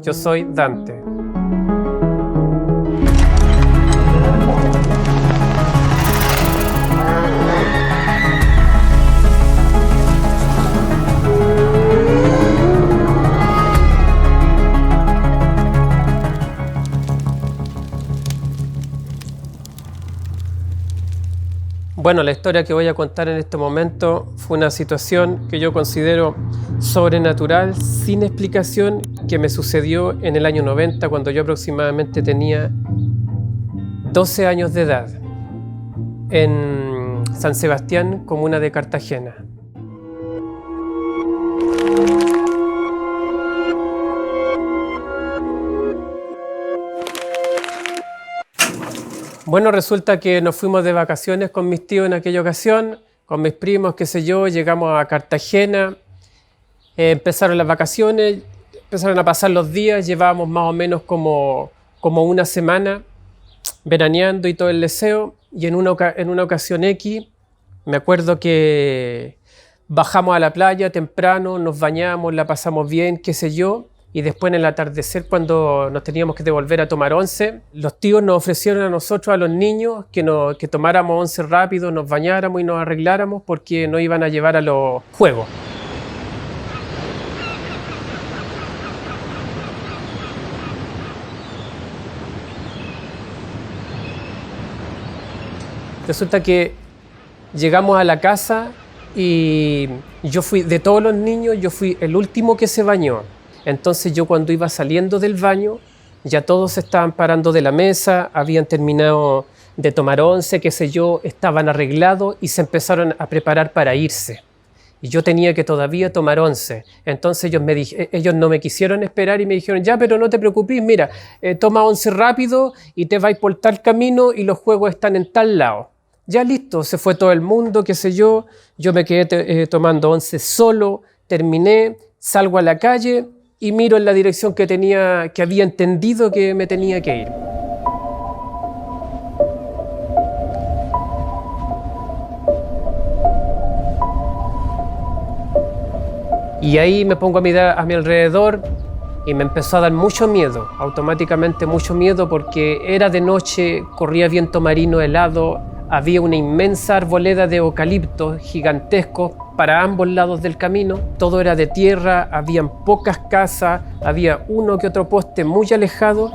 Yo soy Dante. Bueno, la historia que voy a contar en este momento fue una situación que yo considero sobrenatural, sin explicación, que me sucedió en el año 90, cuando yo aproximadamente tenía 12 años de edad, en San Sebastián, comuna de Cartagena. Bueno, resulta que nos fuimos de vacaciones con mis tíos en aquella ocasión, con mis primos, qué sé yo, llegamos a Cartagena, empezaron las vacaciones, empezaron a pasar los días, llevábamos más o menos como una semana veraneando y todo el deseo, y en una ocasión X, me acuerdo que bajamos a la playa temprano, nos bañamos, la pasamos bien, qué sé yo. Y después en el atardecer, cuando nos teníamos que devolver a tomar once, los tíos nos ofrecieron a nosotros, a los niños, que tomáramos once rápido, nos bañáramos y nos arregláramos porque nos iban a llevar a los juegos. Resulta que llegamos a la casa y yo fui, de todos los niños, yo fui el último que se bañó. Entonces yo, cuando iba saliendo del baño, ya todos se estaban parando de la mesa, habían terminado de tomar once, qué sé yo, estaban arreglados y se empezaron a preparar para irse. Y yo tenía que todavía tomar once. Entonces ellos no me quisieron esperar y me dijeron: ya, pero no te preocupes, mira, toma once rápido y te vais por tal camino y los juegos están en tal lado. Ya listo, se fue todo el mundo, qué sé yo me quedé tomando once solo, terminé, salgo a la calle y miro en la dirección que había entendido que me tenía que ir. Y ahí me pongo a mirar a mi alrededor y me empezó a dar mucho miedo, automáticamente mucho miedo, porque era de noche, corría viento marino helado, había una inmensa arboleda de eucaliptos gigantescos para ambos lados del camino, todo era de tierra, habían pocas casas, había uno que otro poste muy alejado.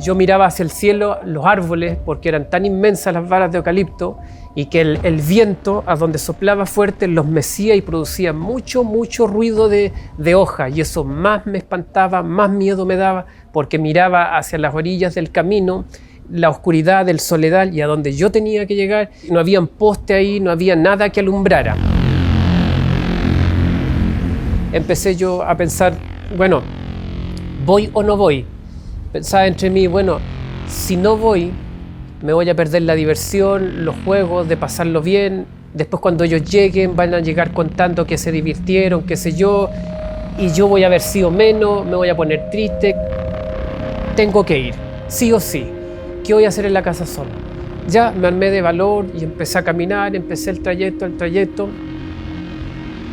Yo miraba hacia el cielo los árboles, porque eran tan inmensas las varas de eucalipto, y que el viento, a donde soplaba fuerte, los mecía y producía mucho ruido de hojas, y eso más me espantaba, más miedo me daba, porque miraba hacia las orillas del camino, la oscuridad del soledad, y a donde yo tenía que llegar no había un poste ahí, no había nada que alumbrara. Empecé yo a pensar, bueno, ¿voy o no voy? Pensaba entre mí, bueno, si no voy, me voy a perder la diversión, los juegos, de pasarlo bien. Después, cuando ellos lleguen, van a llegar contando que se divirtieron, qué sé yo, y yo voy a haber sido menos, me voy a poner triste. Tengo que ir, sí o sí. ¿Qué voy a hacer en la casa solo? Ya me armé de valor y empecé a caminar, empecé el trayecto,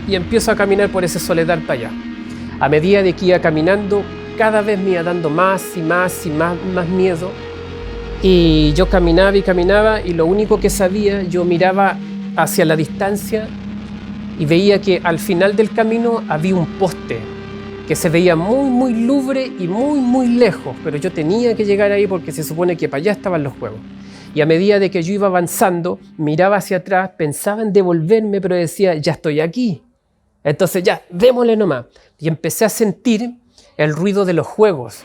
y empiezo a caminar por ese soledad para allá. A medida de que iba caminando, cada vez me iba dando más miedo, y yo caminaba y lo único que sabía, yo miraba hacia la distancia y veía que al final del camino había un poste que se veía muy lúgubre y muy lejos, pero yo tenía que llegar ahí porque se supone que para allá estaban los juegos. Y a medida de que yo iba avanzando, miraba hacia atrás, pensaba en devolverme, pero decía: ya estoy aquí. Entonces ya, démosle nomás. Y empecé a sentir el ruido de los juegos.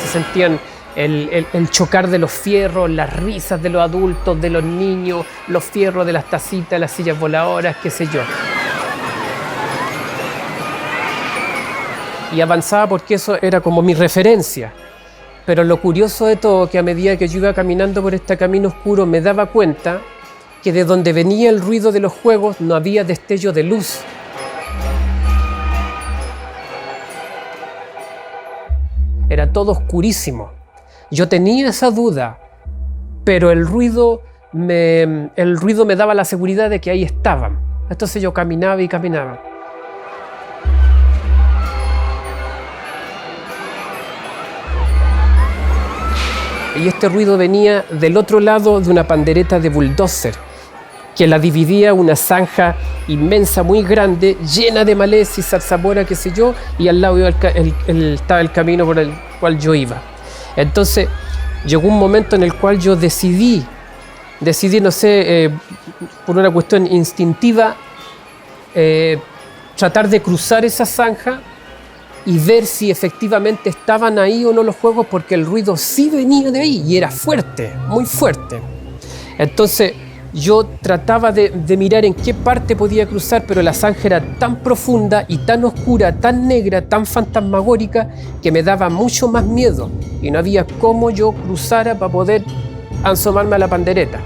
Se sentían el chocar de los fierros, las risas de los adultos, de los niños, los fierros de las tacitas, las sillas voladoras, qué sé yo. Y avanzaba porque eso era como mi referencia. Pero lo curioso de todo, que a medida que yo iba caminando por este camino oscuro, me daba cuenta que de donde venía el ruido de los juegos no había destello de luz. Era todo oscurísimo. Yo tenía esa duda, pero el ruido el ruido me daba la seguridad de que ahí estaban. Entonces yo caminaba y caminaba. Y este ruido venía del otro lado de una pandereta de bulldozer, que la dividía una zanja inmensa, muy grande, llena de maleza y zarzamora, qué sé yo, y al lado estaba el camino por el cual yo iba. Entonces llegó un momento en el cual yo decidí, no sé, por una cuestión instintiva, tratar de cruzar esa zanja y ver si efectivamente estaban ahí o no los juegos, porque el ruido sí venía de ahí y era fuerte, muy fuerte. Entonces yo trataba de mirar en qué parte podía cruzar, pero la zanja era tan profunda y tan oscura, tan negra, tan fantasmagórica, que me daba mucho más miedo y no había cómo yo cruzara para poder asomarme a la pandereta.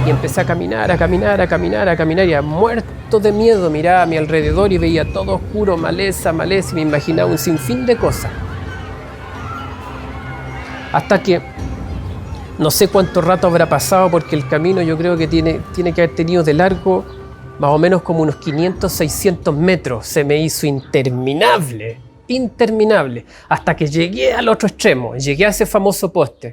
Y empecé a caminar, y muerto de miedo miraba a mi alrededor y veía todo oscuro, maleza, y me imaginaba un sinfín de cosas. Hasta que no sé cuánto rato habrá pasado, porque el camino yo creo que tiene que haber tenido de largo más o menos como unos 500, 600 metros. Se me hizo interminable, hasta que llegué al otro extremo, llegué a ese famoso poste.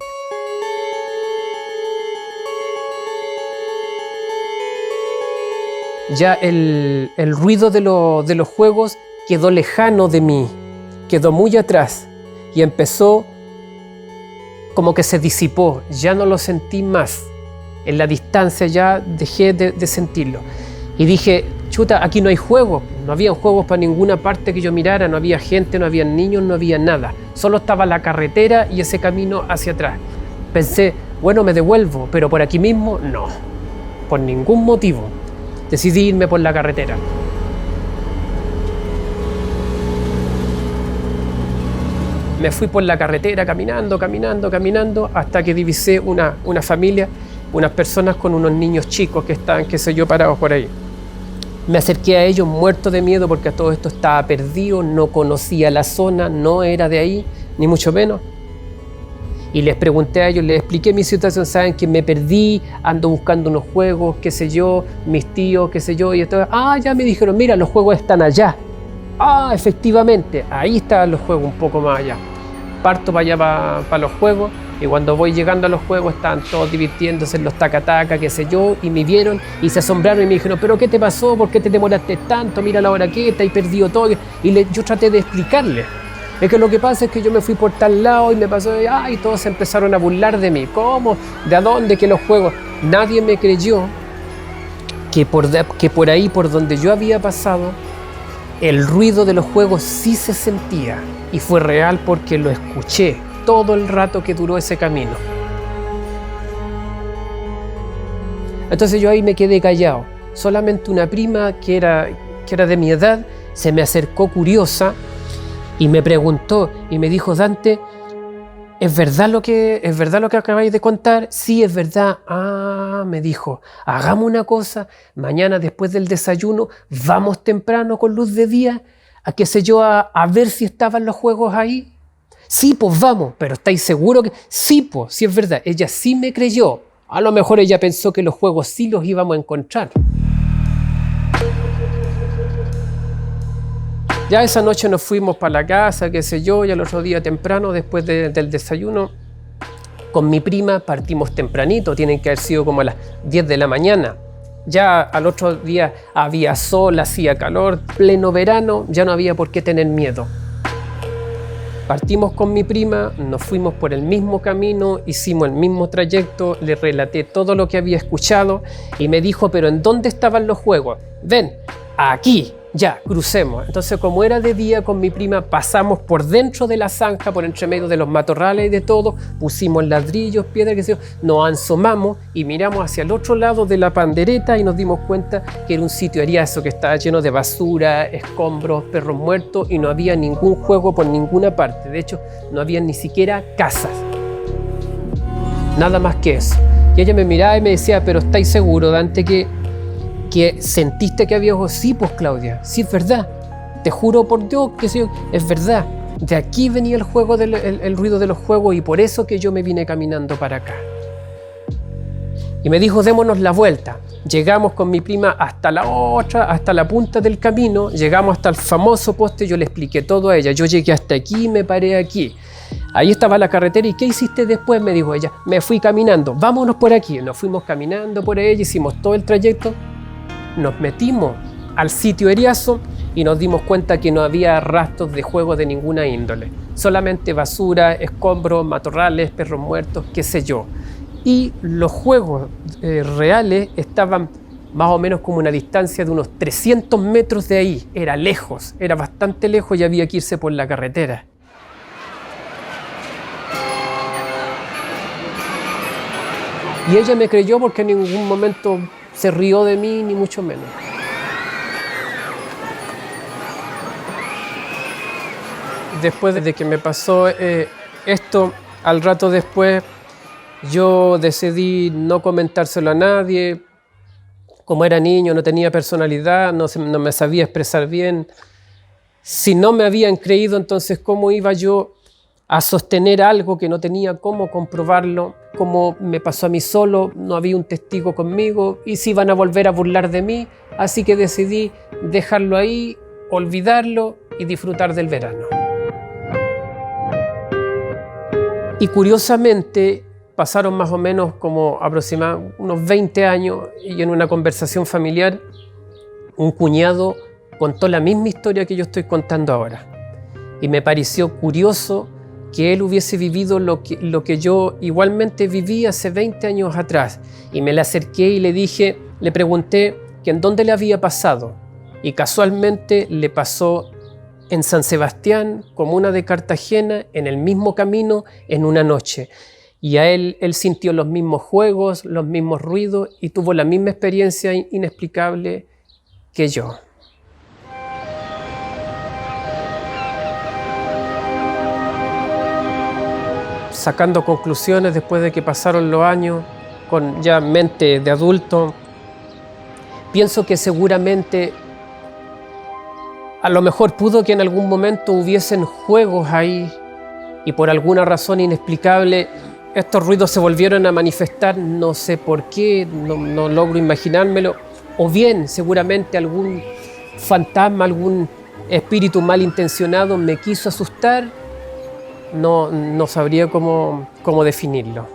Ya el ruido de los juegos quedó lejano de mí, quedó muy atrás y empezó como que se disipó, ya no lo sentí más. En la distancia ya dejé de sentirlo. Y dije, chuta, aquí no hay juegos, no había juegos para ninguna parte que yo mirara, no había gente, no había niños, no había nada. Solo estaba la carretera y ese camino hacia atrás. Pensé, bueno, me devuelvo, pero por aquí mismo no, por ningún motivo. Decidí irme por la carretera. Me fui por la carretera caminando, hasta que divisé una familia, unas personas con unos niños chicos que estaban, qué sé yo, parados por ahí. Me acerqué a ellos muerto de miedo, porque a todo esto estaba perdido, no conocía la zona, no era de ahí, ni mucho menos. Y les pregunté a ellos, les expliqué mi situación, saben que me perdí, ando buscando unos juegos, qué sé yo, mis tíos, qué sé yo, y esto. Ya me dijeron, mira, los juegos están allá. Efectivamente, ahí estaban los juegos, un poco más allá. Parto para allá, para los juegos, y cuando voy llegando a los juegos estaban todos divirtiéndose en los taca-taca, qué sé yo, y me vieron y se asombraron y me dijeron, ¿pero qué te pasó? ¿Por qué te demoraste tanto? Mira la hora que está y perdido todo. Y yo traté de explicarles. Es que lo que pasa es que yo me fui por tal lado y me pasó, y todos se empezaron a burlar de mí. ¿Cómo? ¿De a dónde? ¿Qué los juegos? Nadie me creyó que por ahí, por donde yo había pasado, el ruido de los juegos sí se sentía. Y fue real, porque lo escuché todo el rato que duró ese camino. Entonces yo ahí me quedé callado. Solamente una prima que era de mi edad se me acercó curiosa y me preguntó y me dijo, Dante, ¿es verdad lo que acabáis de contar? Sí, es verdad. Me dijo, hagamos una cosa, mañana después del desayuno vamos temprano con luz de día, a qué sé yo, a ver si estaban los juegos ahí. Sí, pues vamos, pero ¿estáis seguros que? Sí, pues, sí es verdad. Ella sí me creyó. A lo mejor ella pensó que los juegos sí los íbamos a encontrar. Ya esa noche nos fuimos para la casa, qué sé yo, y al otro día temprano, después del desayuno, con mi prima partimos tempranito, tienen que haber sido como a las 10 de la mañana. Ya al otro día había sol, hacía calor, pleno verano, ya no había por qué tener miedo. Partimos con mi prima, nos fuimos por el mismo camino, hicimos el mismo trayecto, le relaté todo lo que había escuchado y me dijo, ¿pero en dónde estaban los juegos? Ven, aquí. Ya, crucemos. Entonces, como era de día, con mi prima pasamos por dentro de la zanja, por entre medio de los matorrales y de todo, pusimos ladrillos, piedras, qué sé yo, nos asomamos y miramos hacia el otro lado de la pandereta y nos dimos cuenta que era un sitio eriazo, que estaba lleno de basura, escombros, perros muertos, y no había ningún juego por ninguna parte. De hecho, no había ni siquiera casas. Nada más que eso. Y ella me miraba y me decía, ¿pero estáis seguros, Dante, que sentiste que había ojos? Sí, pues Claudia, sí es verdad, te juro por Dios que sí, es verdad. De aquí venía el ruido de los juegos y por eso que yo me vine caminando para acá. Y me dijo, démonos la vuelta. Llegamos con mi prima hasta la punta del camino, llegamos hasta el famoso poste, yo le expliqué todo a ella. Yo llegué hasta aquí y me paré aquí. Ahí estaba la carretera. ¿Y qué hiciste después?, me dijo ella. Me fui caminando. Vámonos por aquí. Nos fuimos caminando por ella, hicimos todo el trayecto. Nos metimos al sitio Eriazo y nos dimos cuenta que no había rastros de juegos de ninguna índole. Solamente basura, escombros, matorrales, perros muertos, qué sé yo. Y los juegos reales estaban más o menos como una distancia de unos 300 metros de ahí. Era lejos, era bastante lejos y había que irse por la carretera. Y ella me creyó porque en ningún momento se rió de mí, ni mucho menos. Después de que me pasó esto, al rato después, yo decidí no comentárselo a nadie. Como era niño, no tenía personalidad, no me sabía expresar bien. Si no me habían creído, entonces, ¿cómo iba yo a sostener algo que no tenía cómo comprobarlo? Como me pasó a mí solo, no había un testigo conmigo y se iban a volver a burlar de mí. Así que decidí dejarlo ahí, olvidarlo y disfrutar del verano. Y curiosamente, pasaron más o menos como aproximadamente unos 20 años y en una conversación familiar, un cuñado contó la misma historia que yo estoy contando ahora. Y me pareció curioso que él hubiese vivido lo que yo igualmente viví hace 20 años atrás. Y me le acerqué y le pregunté que en dónde le había pasado. Y casualmente le pasó en San Sebastián, comuna de Cartagena, en el mismo camino, en una noche. Y a él sintió los mismos juegos, los mismos ruidos y tuvo la misma experiencia inexplicable que yo. Sacando conclusiones después de que pasaron los años, con ya mente de adulto, pienso que seguramente a lo mejor pudo que en algún momento hubiesen juegos ahí y por alguna razón inexplicable estos ruidos se volvieron a manifestar, no sé por qué, no logro imaginármelo, o bien seguramente algún fantasma, algún espíritu malintencionado me quiso asustar, no sabría cómo definirlo.